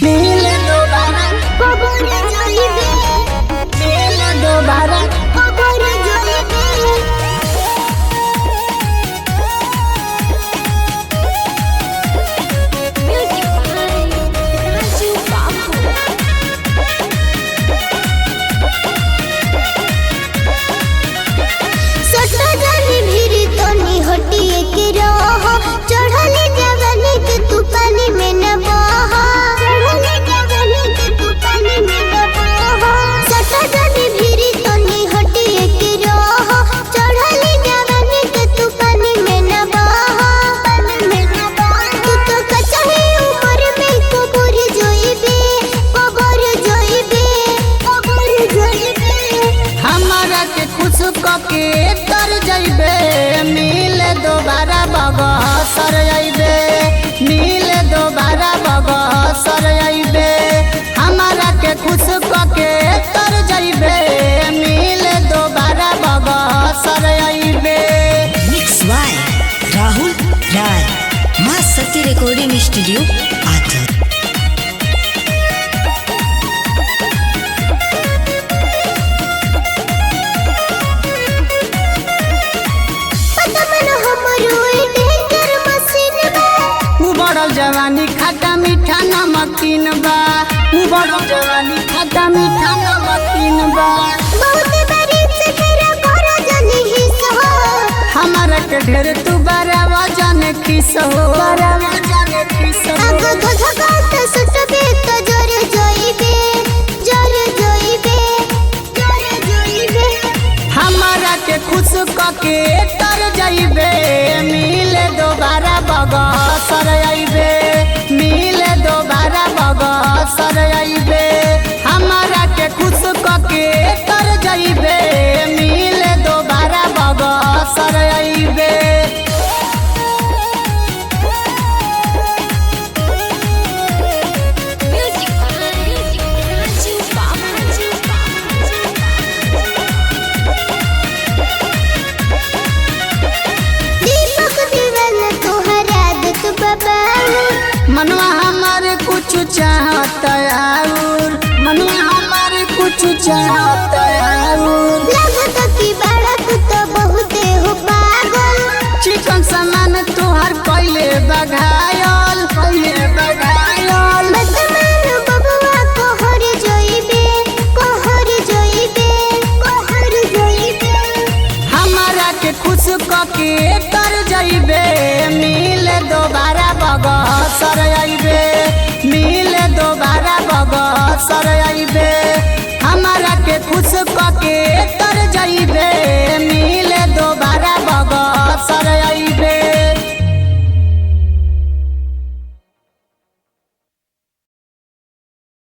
मिल दोबारा कबर जाइबे मिल दोबारा कबर जाइबे म्यूजिक बाय राजू बाबू सटा जानी भीड़ तनी हटिए के रह चढ़ले जवानी के तू पानी में न बह चढ़ले जवानी के तू पानी में न बह सटा जानी भीड़ तनी हटिए के रह चढ़ले जवानी के तू पानी में न बह पानी में न बह तू तो कचहे उम्र में कबर जोइबे कबर जोइबे कबर जोइबे हमारा के खुश कके तर जइबे मिल दोबारा बगसर अइबे मिल दोबारा बगसर अइबे हमारा के खुश कके तर जइबे मिल दोबारा बगसर अइबे। मिक्स बाय राहुल राय, माँ सती रिकॉर्डिंग स्टूडियो आथर। उबड़ल जवानी खट्टा मीठा नमकीन बा उबड़ल जवानी खट्टा मीठा नमकीन बा हमारा के ढेर तू बड़ा वजन किस हो बड़ा वजन किस हो हमारा के खुश कके तर जइबे मिल दोबारा बगसर अइबे मिल दोबारा बगसर अइबे हमारा के खुश कके तर जइबे मिल दोबारा बगसर अइबे। मनवा हमारे कुछ चाहता और मनवा हमारे कुछ चाहता और चिकन सामान तुहार पहले बघायल पहले बघायल हमारा के खुश कके तर जइबे मिल दोबारा बगसर अइबे मिल दोबारा बगसर अइबे।